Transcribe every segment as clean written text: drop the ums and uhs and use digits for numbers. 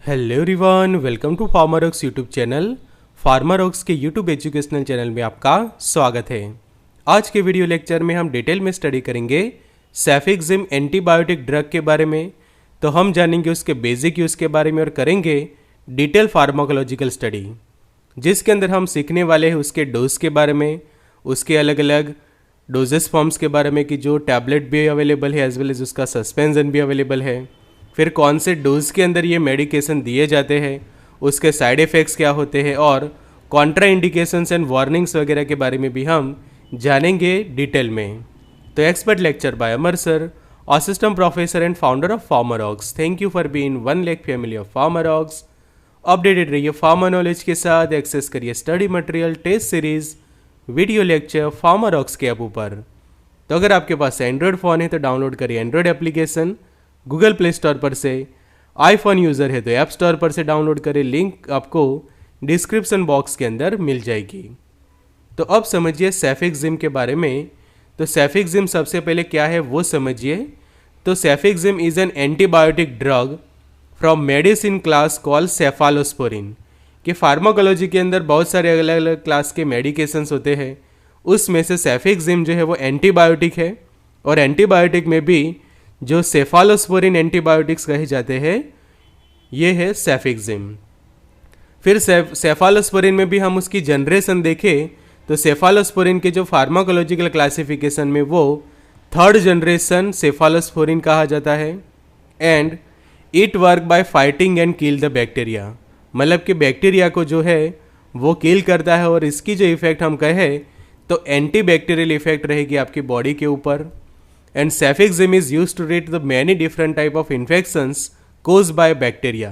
Hello everyone, welcome to Pharmarocks YouTube channel. Pharmarocks के YouTube educational channel में आपका स्वागत है। आज के वीडियो लेक्चर में हम डिटेल में स्टडी करेंगे सेफिक्सिम एंटीबायोटिक ड्रग के बारे में। तो हम जानेंगे उसके बेसिक यूज़ के बारे में और करेंगे डिटेल फार्माकोलॉजिकल स्टडी, जिसके अंदर हम सीखने वाले हैं उसके डोज के बारे में, उसके अलग अलग डोजेस फॉर्म्स के बारे में कि जो टैबलेट भी अवेलेबल है एज वेल एज उसका सस्पेंशन भी अवेलेबल है, फिर कौन से डोज के अंदर ये मेडिकेशन दिए जाते हैं, उसके साइड इफ़ेक्ट्स क्या होते हैं और कॉन्ट्रा इंडिकेशंस एंड वार्निंग्स वगैरह के बारे में भी हम जानेंगे डिटेल में। तो expert lecture by Amar sir, assistant professor and founder of Pharmarocks. Thank you for being 1 lakh family of Pharmarocks. Updated रहिए फार्मा नॉलेज के साथ, एक्सेस करिए study material, test series, video lecture Pharmarocks के ऐप ऊपर। तो अगर आपके पास एंड्रॉयड फ़ोन है तो डाउनलोड करिए Android application Google play store पर से, आईफोन यूज़र है तो ऐप स्टोर पर से डाउनलोड करें, लिंक आपको डिस्क्रिप्शन बॉक्स के अंदर मिल जाएगी। तो अब समझिए सेफिक्सिम के बारे में। तो सेफिक्सिम सबसे पहले क्या है वो समझिए। तो cefixime is an antibiotic drug from medicine class call cephalosporin. कि फार्माकोलॉजी के अंदर बहुत सारे अलग अलग क्लास के मेडिकेशंस होते हैं, उसमें से सेफिक्सिम जो है वो एंटीबायोटिक है। और एंटीबायोटिक में भी जो सेफालोस्पोरिन एंटीबायोटिक्स कहे जाते हैं ये है सेफिक्सिम। फिर सेफालोस्पोरिन में भी हम उसकी जनरेशन देखें तो सेफालोस्पोरिन के जो फार्माकोलॉजिकल क्लासिफिकेशन में वो थर्ड जनरेशन सेफालोस्पोरिन कहा जाता है। And it work by fighting and kill the bacteria, मतलब कि बैक्टीरिया को जो है वो किल करता है। और इसकी जो इफेक्ट हम कहें तो एंटी बैक्टीरियल इफेक्ट रहेगी आपकी बॉडी के ऊपर। And cefixime is use to treat the many different type of infections cause by bacteria.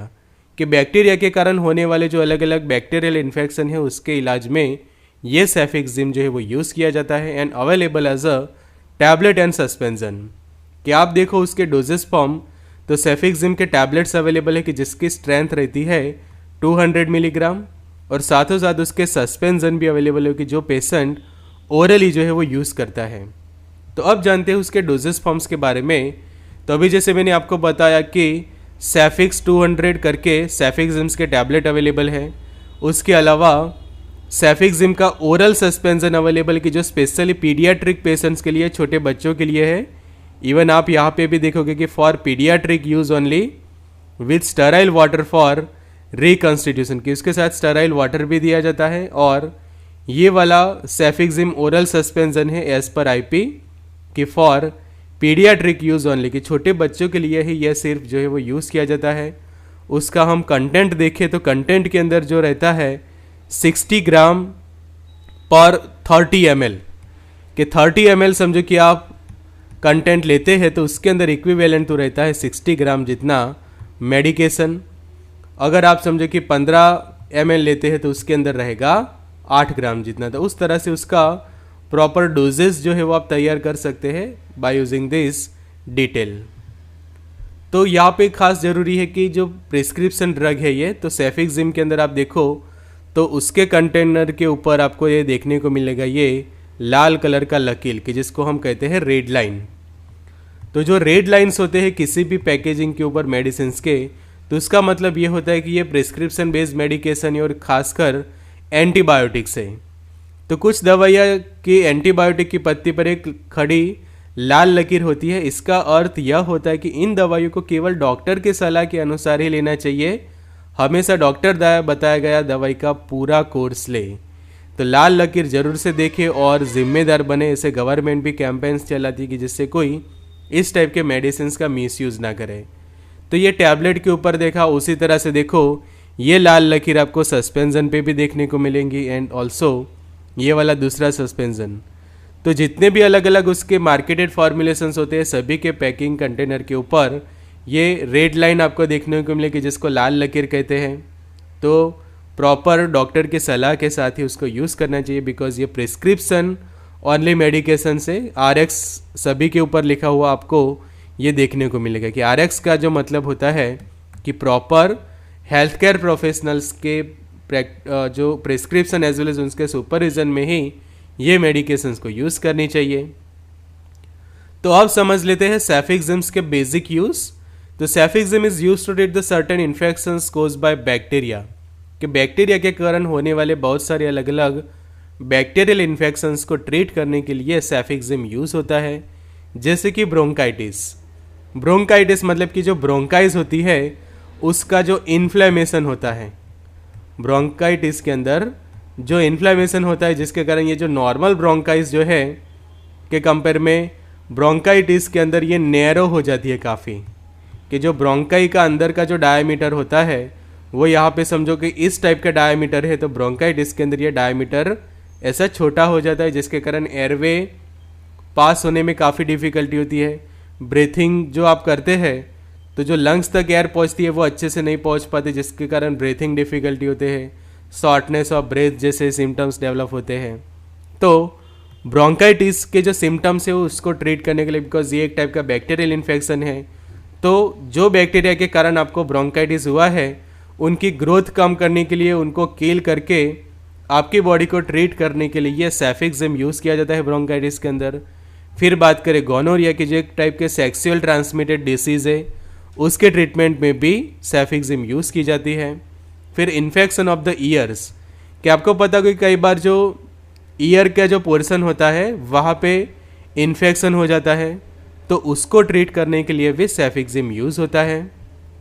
कि बैक्टीरिया के कारण होने वाले जो अलग अलग बैक्टीरियल इन्फेक्शन है उसके इलाज में ये सेफिक्सिम जो है वो यूज़ किया जाता है। And available as a tablet and suspension. कि आप देखो उसके डोजेस फॉर्म, तो सेफिक्सिम के टैबलेट्स अवेलेबल है कि जिसकी स्ट्रेंथ रहती है 200 मिलीग्राम, और साथों साथ उसके सस्पेंशन भी अवेलेबल है कि जो पेशेंट ओरली जो है वो यूज़ करता है। तो अब जानते हैं उसके डोजेस फॉर्म्स के बारे में। तो अभी जैसे मैंने आपको बताया कि सेफिक्स 200 करके सेफिक्सिम्स के टैबलेट अवेलेबल है। उसके अलावा सेफिक्सिम का ओरल सस्पेंशन अवेलेबल कि जो स्पेशली पीडियाट्रिक पेशेंट्स के लिए, छोटे बच्चों के लिए है। इवन आप यहाँ पे भी देखोगे कि for paediatric use only with Sterlite water for reconstitution, कि उसके साथ स्टराइल वाटर भी दिया जाता है। और ये वाला सेफिक्सिम ओरल सस्पेंशन है एज पर आईपी कि फॉर पीडियाट्रिक यूज़ ओनली, कि छोटे बच्चों के लिए ही यह सिर्फ जो है वो यूज़ किया जाता है। उसका हम कंटेंट देखें तो कंटेंट के अंदर जो रहता है 60 ग्राम पर 30 ml, कि 30 ml समझो कि आप कंटेंट लेते हैं तो उसके अंदर इक्विवेलेंट तो रहता है 60 ग्राम जितना मेडिकेशन। अगर आप समझो कि 15 ml लेते हैं तो उसके अंदर रहेगा 8 ग्राम जितना। तो उस तरह से उसका प्रॉपर डोजेस जो है वो आप तैयार कर सकते हैं बाय यूजिंग दिस डिटेल। तो यहाँ पे खास ज़रूरी है कि जो प्रिस्क्रिप्शन ड्रग है ये, तो सेफिक्सिम के अंदर आप देखो तो उसके कंटेनर के ऊपर आपको ये देखने को मिलेगा ये लाल कलर का लकीर, कि जिसको हम कहते हैं रेड लाइन। तो जो रेड लाइन्स होते हैं किसी भी पैकेजिंग के ऊपर मेडिसिन के, तो उसका मतलब ये होता है कि ये प्रिस्क्रिप्शन बेस्ड मेडिकेशन है और खासकर एंटीबायोटिक्स है। तो कुछ दवाइयाँ की एंटीबायोटिक की पत्ती पर एक खड़ी लाल लकीर होती है। इसका अर्थ यह होता है कि इन दवाइयों को केवल डॉक्टर के सलाह के अनुसार ही लेना चाहिए। हमेशा डॉक्टर द्वारा बताया गया दवाई का पूरा कोर्स ले। तो लाल लकीर जरूर से देखें और जिम्मेदार बने। ऐसे गवर्नमेंट भी कैंपेन्स चलाती है कि जिससे कोई इस टाइप के मेडिसिन का मिसयूज़ ना करे। तो ये टैबलेट के ऊपर देखा, उसी तरह से देखो ये लाल लकीर आपको सस्पेंशन पे भी देखने को मिलेंगी। एंड ऑल्सो ये वाला दूसरा सस्पेंशन। तो जितने भी अलग अलग उसके मार्केटेड फॉर्मुलेशंस होते हैं सभी के पैकिंग कंटेनर के ऊपर ये रेड लाइन आपको देखने को मिलेगी जिसको लाल लकीर कहते हैं। तो प्रॉपर डॉक्टर के सलाह के साथ ही उसको यूज़ करना चाहिए, बिकॉज ये प्रिस्क्रिप्शन ओनली मेडिकेशन से RX सभी के ऊपर लिखा हुआ आपको ये देखने को मिलेगा। कि RX का जो मतलब होता है कि प्रॉपर हेल्थ केयर प्रोफेशनल्स के जो प्रिस्क्रिप्शन एज वेल एज उनके सुपरविजन में ही ये मेडिकेशंस को यूज़ करनी चाहिए। तो अब समझ लेते हैं सेफिक्सिम्स के बेसिक यूज़। तो cefixime is use to treat the certain infections cause by bacteria, कि बैक्टीरिया के कारण होने वाले बहुत सारे अलग अलग बैक्टीरियल इन्फेक्शंस को ट्रीट करने के लिए सेफिक्सिम यूज होता है। जैसे कि ब्रोंकाइटिस, ब्रोंकाइटिस मतलब कि जो ब्रोंकाइस होती है उसका जो इन्फ्लेमेशन होता है, ब्रोंकाइटिस के अंदर जो इन्फ्लेमेशन होता है जिसके कारण ये जो नॉर्मल ब्रोंकाइस जो है के कंपेयर में ब्रोंकाइटिस के अंदर ये नैरो हो जाती है काफ़ी, कि जो ब्रोंकाई का अंदर का जो डायमीटर होता है वो यहाँ पे समझो कि इस टाइप का डायमीटर है, तो ब्रोंकाइटिस के अंदर ये डायमीटर ऐसा छोटा हो जाता है जिसके कारण एयरवे पास होने में काफ़ी डिफ़िकल्टी होती है। ब्रीथिंग जो आप करते हैं तो जो लंग्स तक एयर पहुँचती है वो अच्छे से नहीं पहुँच पाती, जिसके कारण ब्रीथिंग डिफ़िकल्टी होते हैं, शॉर्टनेस ऑफ ब्रेथ जैसे सिम्टम्स डेवलप होते हैं। तो ब्रोंकाइटिस के जो सिम्टम्स है उसको ट्रीट करने के लिए, बिकॉज ये एक टाइप का बैक्टीरियल इन्फेक्शन है, तो जो बैक्टीरिया के कारण आपको ब्रोंकाइटिस हुआ है उनकी ग्रोथ कम करने के लिए, उनको किल करके आपकी बॉडी को ट्रीट करने के लिए ये सेफिक्सिम यूज़ किया जाता है ब्रोंकाइटिस के अंदर। फिर बात करें गोनोरिया की, जो एक टाइप के सेक्सुअल ट्रांसमिटेड डिसीज़ है, उसके ट्रीटमेंट में भी सेफिक्सिम यूज़ की जाती है। फिर इन्फेक्शन ऑफ द ईयर्स, कि आपको पता कि कई बार जो ईयर का जो पोर्शन होता है वहाँ पे इन्फेक्शन हो जाता है, तो उसको ट्रीट करने के लिए भी सेफिक्सिम यूज़ होता है।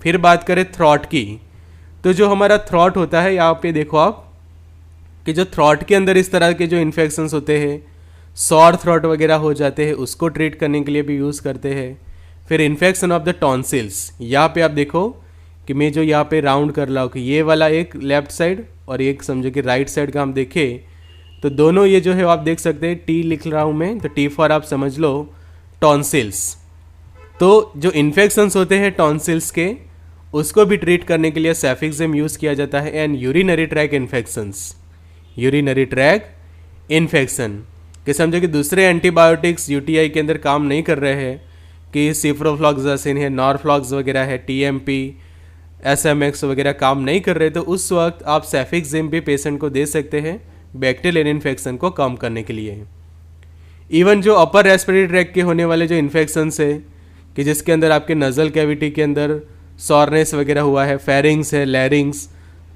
फिर बात करें थ्रॉट की, तो जो हमारा थ्रॉट होता है यहाँ पे देखो आप कि जो थ्रॉट के अंदर इस तरह के जो इन्फेक्शंस होते हैं, सॉर थ्रॉट वगैरह हो जाते हैं, उसको ट्रीट करने के लिए भी यूज़ करते हैं। फिर इन्फेक्शन ऑफ द टॉन्सिल्स, यहाँ पे आप देखो कि मैं जो यहाँ पे राउंड कर रहा हूँ कि ये वाला एक लेफ्ट साइड और एक समझो कि राइट साइड का हम देखें तो दोनों ये जो है आप देख सकते हैं, टी लिख रहा हूँ मैं, तो टी फॉर आप समझ लो टॉन्सिल्स। तो जो इन्फेक्शंस होते हैं टॉन्सिल्स के, उसको भी ट्रीट करने के लिए सेफिक्सिम यूज़ किया जाता है। And urinary track infections, urinary track infection कि समझो कि दूसरे एंटीबायोटिक्स यूटीआई के अंदर काम नहीं कर रहे हैं, कि सिप्रोफ्लॉक्सासिन है, नॉरफ्लॉक्स वगैरह है, टीएमपी, एसएमएक्स वगैरह काम नहीं कर रहे, तो उस वक्त आप सेफिक्सिम भी पेशेंट को दे सकते हैं बैक्टीरियल इन्फेक्शन को कम करने के लिए। इवन जो अपर रेस्पिरेटरी ट्रैक के होने वाले जो इन्फेक्शंस है कि जिसके अंदर आपके नज़ल कैविटी के अंदर सॉरनेस वगैरह हुआ है, फेरिंग्स है, लैरिंग्स,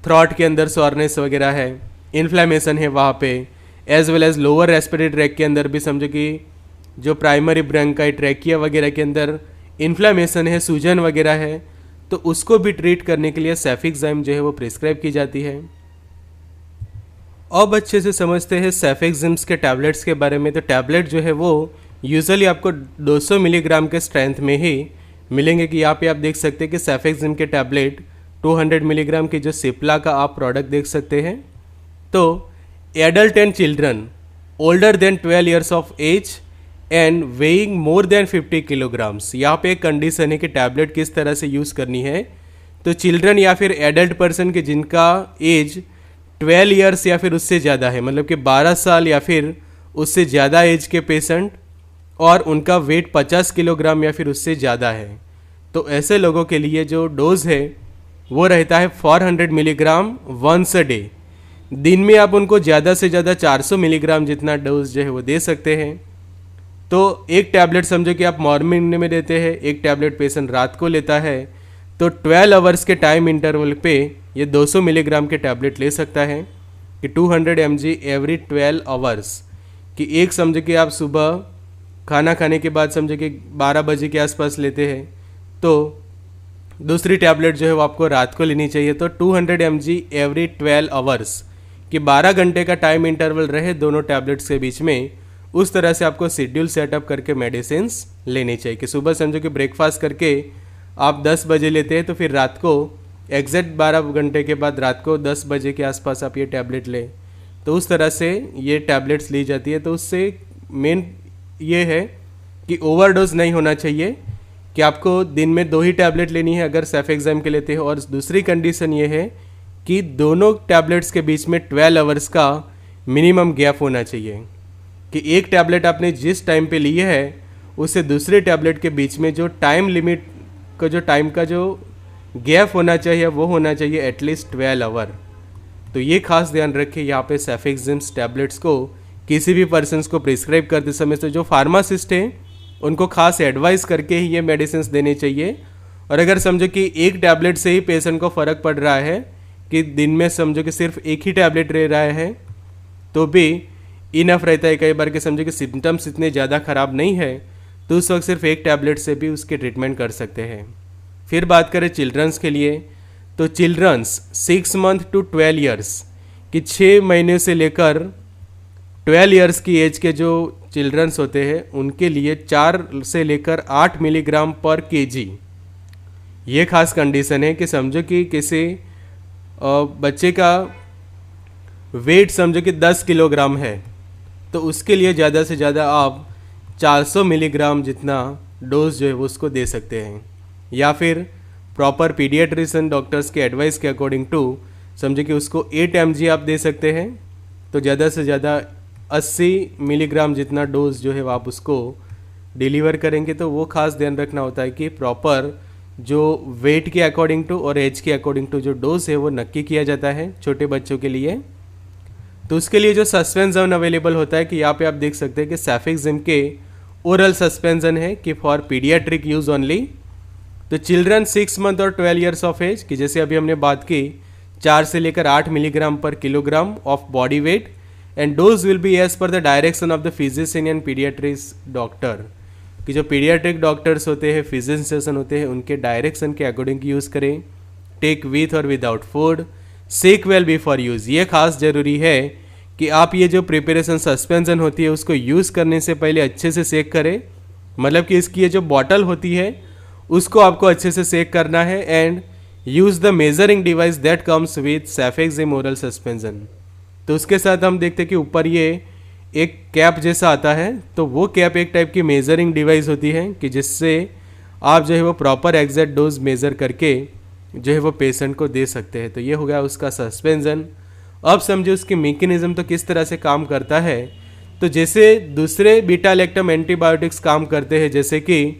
थ्रॉट के अंदर सॉरनेस वगैरह है, इन्फ्लेमेशन है वहाँ पे, as well as lower respiratory tract के अंदर भी समझो कि जो प्राइमरी ब्रोंकाई ट्रैकिया वगैरह के अंदर इन्फ्लेमेशन है, सूजन वगैरह है, तो उसको भी ट्रीट करने के लिए सेफिक्सिम जो है वो प्रिस्क्राइब की जाती है। अब अच्छे से समझते हैं सेफिक्सिम्स के टैबलेट्स के बारे में। तो टैबलेट जो है वो यूजुअली आपको 200 मिलीग्राम के स्ट्रेंथ में ही मिलेंगे, कि यहाँ पे आप देख सकते हैं कि सेफिक्सिम के टैबलेट 200 मिलीग्राम की जो सिप्ला का आप प्रोडक्ट देख सकते हैं। तो adult and children older than 12 years of age and weighing more than 50 kilograms, यहाँ पे एक कंडीशन है कि टैबलेट किस तरह से यूज़ करनी है। तो चिल्ड्रन या फिर एडल्ट पर्सन के जिनका एज 12 ईयर्स या फिर उससे ज़्यादा है, मतलब कि 12 साल या फिर उससे ज़्यादा एज के पेशेंट, और उनका वेट 50 किलोग्राम या फिर उससे ज़्यादा है, तो ऐसे लोगों के लिए जो डोज है वो रहता है 400 मिलीग्राम वंस अ डे। दिन में आप उनको ज़्यादा से ज़्यादा 400 मिलीग्राम जितना डोज जो है वो दे सकते हैं। तो एक टैबलेट समझो कि आप मॉर्निंग में देते हैं, एक टैबलेट पेशेंट रात को लेता है, तो 12 आवर्स के टाइम इंटरवल पे ये 200 मिलीग्राम के टैबलेट ले सकता है, कि 200 mg एवरी 12 आवर्स, कि एक समझो कि आप सुबह खाना खाने के बाद समझो कि 12 बजे के आसपास लेते हैं, तो दूसरी टैबलेट जो है वो आपको रात को लेनी चाहिए। तो 200 mg एवरी 12 आवर्स, कि 12 घंटे का टाइम इंटरवल रहे दोनों टैबलेट्स के बीच में, उस तरह से आपको शेड्यूल सेटअप करके मेडिसिन्स लेनी चाहिए। कि सुबह समझो कि ब्रेकफास्ट करके आप 10 बजे लेते हैं, तो फिर रात को एग्जैक्ट 12 घंटे के बाद रात को 10 बजे के आसपास आप ये टैबलेट लें, तो उस तरह से ये टैबलेट्स ली जाती है। तो उससे मेन ये है कि ओवरडोज नहीं होना चाहिए, कि आपको दिन में 2 ही टैबलेट लेनी है अगर सेफिक्सिम के लेते हो, और दूसरी कंडीशन ये है कि दोनों टैबलेट्स के बीच में 12 आवर्स का मिनिमम गैप होना चाहिए, कि एक टैबलेट आपने जिस टाइम पे ली है उससे दूसरे टैबलेट के बीच में जो टाइम लिमिट का जो टाइम का जो गैप होना चाहिए वो होना चाहिए एटलीस्ट 12 आवर। तो ये खास ध्यान रखें यहाँ पे सेफिक्सिम्स टैबलेट्स को किसी भी पर्सन्स को प्रिस्क्राइब करते समय, तो जो फार्मासिस्ट हैं उनको खास एडवाइस करके ही ये मेडिसिन देने चाहिए, और अगर समझो कि एक टैबलेट से ही पेशेंट को फ़र्क पड़ रहा है कि दिन में समझो कि सिर्फ एक ही टैबलेट ले रहा है तो भी इनफ रहता है। कई बार के समझो कि सिम्टम्स इतने ज़्यादा ख़राब नहीं है तो उस वक्त सिर्फ एक टैबलेट से भी उसकी ट्रीटमेंट कर सकते हैं। फिर बात करें चिल्ड्रंस के लिए, तो चिल्ड्रंस 6 मंथ टू 12 ईयर्स कि 6 महीने से लेकर 12 ईयर्स की एज के जो चिल्ड्रंस होते हैं उनके लिए 4 से लेकर 8 मिलीग्राम पर केजी, ये खास कंडीशन है कि समझो कि किसी बच्चे का वेट समझो कि 10 किलोग्राम है तो उसके लिए ज़्यादा से ज़्यादा आप 400 मिलीग्राम जितना डोज जो है वो उसको दे सकते हैं। या फिर प्रॉपर पीडियाट्रिशियन डॉक्टर्स के एडवाइस के अकॉर्डिंग टू समझो कि उसको 8 mg आप दे सकते हैं, तो ज़्यादा से ज़्यादा 80 मिलीग्राम जितना डोज जो है वो आप उसको डिलीवर करेंगे। तो वो खास ध्यान रखना होता है कि प्रॉपर जो वेट के अकॉर्डिंग टू और एज के अकॉर्डिंग टू जो डोज है वो नक्की किया जाता है छोटे बच्चों के लिए। तो उसके लिए जो सस्पेंशन अवेलेबल होता है कि यहाँ पे आप देख सकते हैं कि सेफेक्सिम के ओरल सस्पेंशन है कि फॉर पीडियाट्रिक यूज़ ओनली। तो चिल्ड्रन 6 मंथ और 12 ईयर्स ऑफ एज कि जैसे अभी हमने बात की 4 से लेकर 8 milligram per kilogram of body weight and dose will be as per the direction of the physician and paediatrics doctor कि जो पीडियाट्रिक डॉक्टर्स होते हैं फिजिशियन होते हैं उनके डायरेक्शन के अकॉर्डिंग यूज़ करें। टेक विथ और विदाउट फूड, सेक वेल बिफोर यूज़, ये खास ज़रूरी है कि आप ये जो प्रिपरेशन सस्पेंशन होती है उसको यूज़ करने से पहले अच्छे से सेक करें। मतलब कि इसकी ये जो बॉटल होती है उसको आपको अच्छे से सेक करना है and use the measuring device that comes with cefixime oral suspension. तो उसके साथ हम देखते हैं कि ऊपर ये एक कैप जैसा आता है, तो वो कैप एक टाइप की मेजरिंग डिवाइस होती है कि जिससे आप जो है वो प्रॉपर एग्जैक्ट डोज मेज़र करके जो है वो पेशेंट को दे सकते हैं। तो ये हो गया उसका सस्पेंशन। अब समझे उसकी मैकेनिज्म तो किस तरह से काम करता है। तो जैसे दूसरे बीटा लैक्टम एंटीबायोटिक्स काम करते हैं, जैसे कि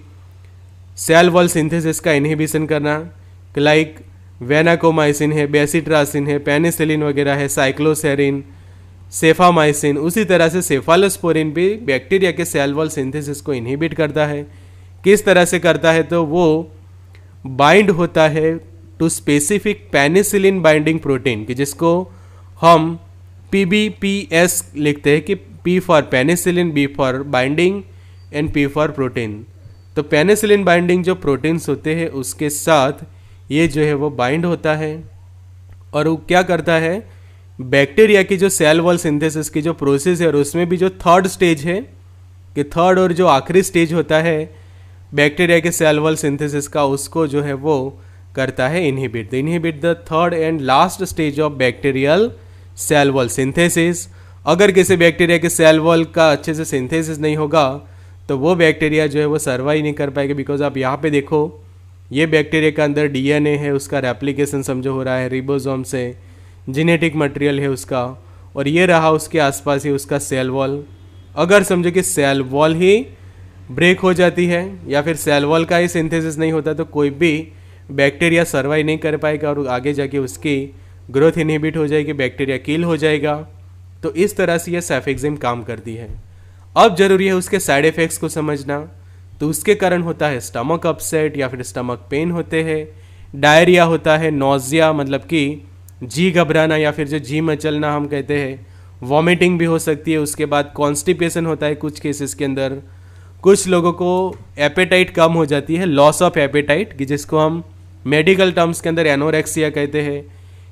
सेल वॉल सिंथेसिस का इनहिबिशन करना, लाइक वेनाकोमाइसिन है, बेसिट्रासिन है, पेनिसिलिन वगैरह है, साइक्लोसेरिन, सेफामाइसिन, उसी तरह से सेफालोस्पोरिन भी बैक्टीरिया के सेल वॉल सिंथेसिस को इनहिबिट करता है। किस तरह से करता है, तो वो बाइंड होता है to specific penicillin binding protein कि जिसको हम PBPS लिखते हैं कि P for penicillin, B for binding and P for protein. तो पेनिसिलिन बाइंडिंग जो प्रोटीन्स होते हैं उसके साथ ये जो है वो बाइंड होता है और वो क्या करता है, बैक्टीरिया की जो सेल वॉल सिंथेसिस की जो प्रोसेस है और उसमें भी जो थर्ड स्टेज है कि थर्ड और जो आखिरी स्टेज होता है बैक्टीरिया के सेल वॉल सिंथेसिस का, उसको जो है वो करता है inhibit the third and last stage of bacterial cell wall synthesis. अगर किसी बैक्टीरिया के सेल वॉल का अच्छे से सिंथेसिस नहीं होगा तो वो बैक्टीरिया जो है वो सर्वाइव नहीं कर पाएगा। बिकॉज आप यहाँ पे देखो ये बैक्टीरिया के अंदर DNA है, उसका रेप्लिकेशन समझो हो रहा है रिबोसोम से, जेनेटिक मटेरियल है उसका, और ये रहा उसके आसपास ही उसका सेल वॉल। अगर समझो कि सेल वॉल ही ब्रेक हो जाती है या फिर सेल वॉल का ही सिंथेसिस नहीं होता तो कोई भी बैक्टीरिया सर्वाइव नहीं कर पाएगा और आगे जाके उसकी ग्रोथ इनहिबिट हो जाएगी, बैक्टीरिया किल हो जाएगा। तो इस तरह से ये सेफेक्सिम काम करती है। अब जरूरी है उसके साइड इफ़ेक्ट्स को समझना। तो उसके कारण होता है स्टमक अपसेट या फिर स्टमक पेन होते हैं, डायरिया होता है, नोजिया मतलब कि जी घबराना या फिर जो जी मचलना हम कहते हैं, वॉमिटिंग भी हो सकती है। उसके बाद कॉन्स्टिपेशन होता है कुछ केसेस के अंदर। कुछ लोगों को एपेटाइट कम हो जाती है, लॉस ऑफ एपेटाइट कि जिसको हम मेडिकल टर्म्स के अंदर एनोरेक्सिया कहते हैं।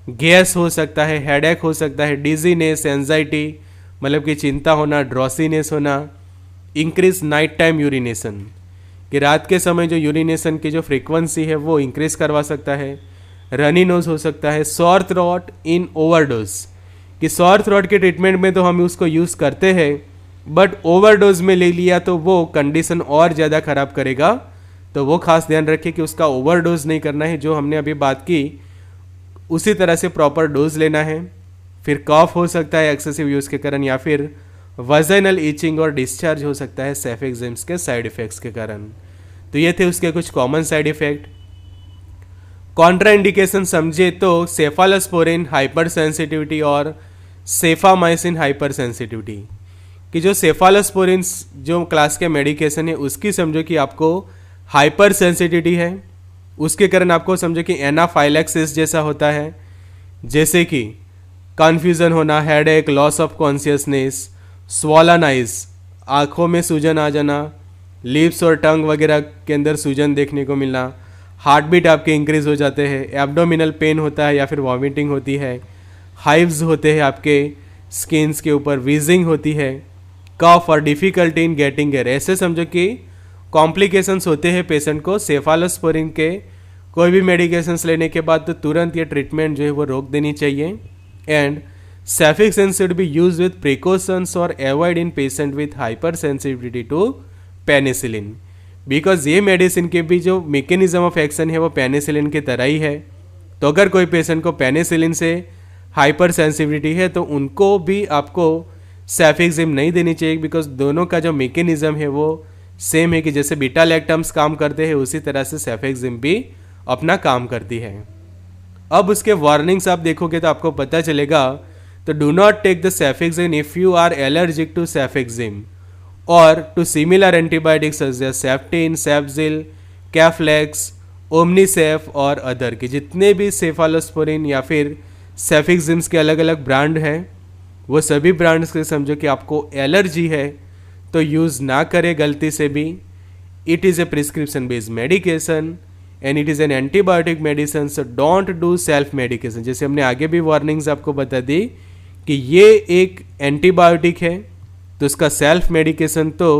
गैस हो सकता है, हेडेक हो सकता है, डिजीनेस, एंजाइटी मतलब कि चिंता होना, ड्रॉसीनेस होना, इंक्रीज नाइट टाइम यूरिनेशन कि रात के समय जो यूरिनेशन की जो फ्रीक्वेंसी है वो इंक्रीज करवा सकता है। रनी नोज हो सकता है, सॉर थ्रोट इन ओवरडोज कि सॉर थ्रोट के ट्रीटमेंट में तो हम उसको यूज़ करते हैं बट ओवरडोज में ले लिया तो वो कंडीशन और ज़्यादा ख़राब करेगा। तो वो खास ध्यान रखिए कि उसका ओवरडोज नहीं करना है, जो हमने अभी बात की उसी तरह से प्रॉपर डोज लेना है। फिर कॉफ हो सकता है एक्सेसिव यूज़ के कारण, या फिर वजाइनल ईचिंग और डिस्चार्ज हो सकता है सेफेक्सिम्स के साइड इफ़ेक्ट्स के कारण। तो ये थे उसके कुछ कॉमन साइड इफ़ेक्ट। कॉन्ट्राइंडिकेशन समझे तो सेफालोस्पोरिन हाइपर सेंसिटिविटी और सेफामाइसिन हाइपर सेंसिटिविटी कि जो सेफालोस्पोरिन जो क्लास के मेडिकेशन है उसकी समझो कि आपको हाइपर सेंसिटिविटी है उसके कारण आपको समझो कि एनाफाइलैक्सिस जैसा होता है, जैसे कि कन्फ्यूज़न होना, headache, loss of consciousness, swollen eyes, आँखों में सूजन आ जाना, लिप्स और टंग वगैरह के अंदर सूजन देखने को मिलना, हार्ट बीट आपके इंक्रीज हो जाते हैं, एब्डोमिनल पेन होता है या फिर वॉमिटिंग होती है, हाइव्स होते हैं आपके स्किन्स के ऊपर, वीजिंग होती है, कफ और डिफ़िकल्टी इन गेटिंग एयर। ऐसे समझो कि कॉम्प्लिकेशंस होते हैं पेशेंट को सेफालोस्पोरिन के कोई भी मेडिकेशंस लेने के बाद, तो तुरंत ये ट्रीटमेंट जो है वो रोक देनी चाहिए। And cefixime should be use with precautions और avoid in patient with hypersensitivity to penicillin, because ये मेडिसिन के भी जो मैकेनिज्म ऑफ एक्शन है वो पेनिसिलिन की तरह ही है। तो अगर कोई पेशेंट को पेनिसिलिन से हाइपर सेंसिटिविटी है तो उनको भी आपको सेफिक्सिम नहीं देनी चाहिए, बिकॉज दोनों का जो मैकेनिज्म है वो सेम है कि जैसे बीटा लैक्टम्स काम करते हैं उसी तरह से सेफिक्सिम भी अपना काम करती है। अब उसके वार्निंग्स आप देखोगे तो आपको पता चलेगा, तो do not take the cefixime if you are allergic to cefixime और to similar antibiotics such as Ceftin, Cefzil, Keflex, Omnicef और अदर के जितने भी सेफालोस्पोरिन या फिर सेफिक्सिम्स के अलग अलग ब्रांड हैं, वो सभी ब्रांड्स के समझो कि आपको एलर्जी है तो यूज़ ना करें गलती से भी। It is a prescription based medication and it is an antibiotic medicine, so don't do self medication. जैसे हमने आगे भी वार्निंग्स आपको बता दी कि ये एक एंटीबायोटिक है तो उसका सेल्फ मेडिकेशन तो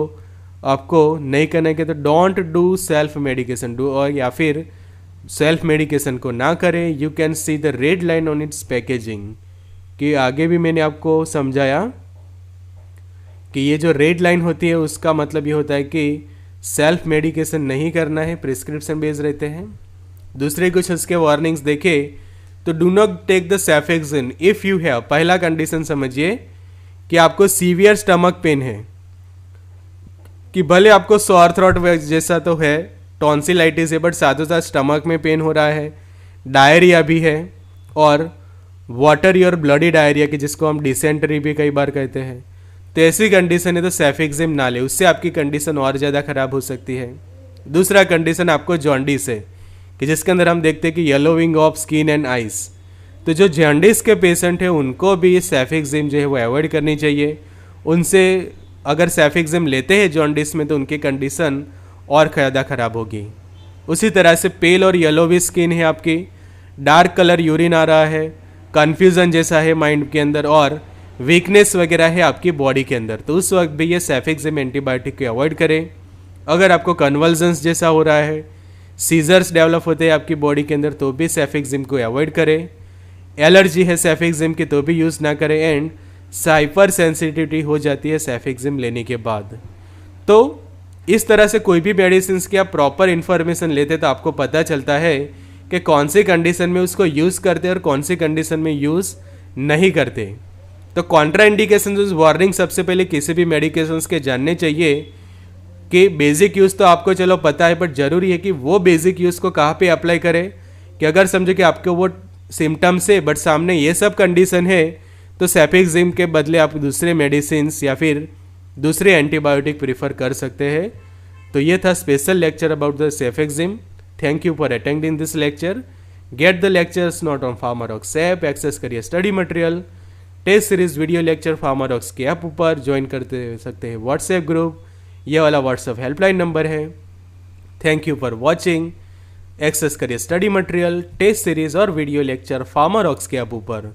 आपको नहीं करना है, तो don't do self medication, do और या फिर सेल्फ मेडिकेशन को ना करें। You can see the red line on it's packaging, कि आगे भी मैंने आपको समझाया कि ये जो रेड लाइन होती है उसका मतलब ये होता है कि सेल्फ मेडिकेशन नहीं करना है, प्रिस्क्रिप्शन बेस्ड रहते हैं। दूसरे कुछ उसके वार्निंग्स देखे तो do not take the cefixime if you have, पहला कंडीशन समझिए कि आपको सीवियर स्टमक पेन है, कि भले आपको सोर थ्रोट जैसा तो है, टॉन्सिलाइटिस है, बट साथों साथ स्टमक में पेन हो रहा है, डायरिया भी है और वाटरी और ब्लडी डायरिया की जिसको हम डिसेंट्री भी कई बार कहते हैं, तो ऐसी कंडीशन है तो सेफिक्सिम ना ले, उससे आपकी कंडीशन और ज़्यादा खराब हो सकती है। दूसरा कंडीशन आपको जॉन्डिस है, कि जिसके अंदर हम देखते हैं कि yellowing of skin and eyes, तो जो जॉन्डिस के पेशेंट है उनको भी सेफिक्सिम जो है वो अवॉइड करनी चाहिए। उनसे अगर सेफिक्सिम लेते हैं जॉन्डिस में तो उनकी कंडीशन और ज़्यादा खराब होगी। उसी तरह से पेल और येलोवी स्किन है आपकी, डार्क कलर यूरिन आ रहा है, कन्फ्यूज़न जैसा है माइंड के अंदर और वीकनेस वगैरह है आपकी बॉडी के अंदर, तो उस वक्त भी ये सेफिक्सिम एंटीबायोटिक को अवॉइड करें। अगर आपको कन्वल्जन्स जैसा हो रहा है, सीजर्स डेवलप होते हैं आपकी बॉडी के अंदर, तो भी सेफिक्सिम को अवॉइड करें। एलर्जी है सेफिक्सिम की तो भी यूज़ ना करें। एंड हाइपर सेंसिटिविटी हो जाती है सेफिक्सिम लेने के बाद। तो इस तरह से कोई भी मेडिसिन की आप प्रॉपर इन्फॉर्मेशन लेते तो आपको पता चलता है कि कौन सी कंडीशन में उसको यूज़ करते और कौन सी कंडीशन में यूज़ नहीं करते। तो कॉन्ट्रा इंडिकेशन वार्निंग सबसे पहले किसी भी मेडिकेशंस के जानने चाहिए कि बेसिक यूज़ तो आपको चलो पता है, बट ज़रूरी है कि वो बेसिक यूज़ को कहाँ पे अप्लाई करें। कि अगर समझो कि आपको वो सिम्टम्स है बट सामने ये सब कंडीशन है, तो सेफिक्सिम के बदले आप दूसरे मेडिसिन्स या फिर दूसरे एंटीबायोटिक प्रीफर कर सकते हैं। तो ये था special lecture about the cefixime. Thank you for attending this lecture. Get the lectures note on Pharmarox app, access करिए study material, test series video lecture Pharmarocks के ऐप ऊपर ज्वाइन करते सकते हैं व्हाट्सएप ग्रुप, ये वाला व्हाट्सएप हेल्पलाइन नंबर है। Thank you for watching. Access करिए स्टडी मटेरियल, टेस्ट सीरीज और वीडियो लेक्चर फार्मारॉक्स के ऐप ऊपर।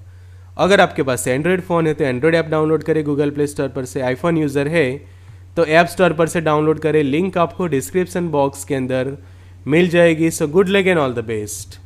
अगर आपके पास एंड्रॉयड फ़ोन है तो एंड्रॉयड ऐप डाउनलोड करें गूगल प्ले स्टोर पर से, आईफोन यूज़र है तो ऐप स्टोर पर से डाउनलोड करें, लिंक आपको डिस्क्रिप्शन बॉक्स के अंदर मिल जाएगी। So good luck and all the best.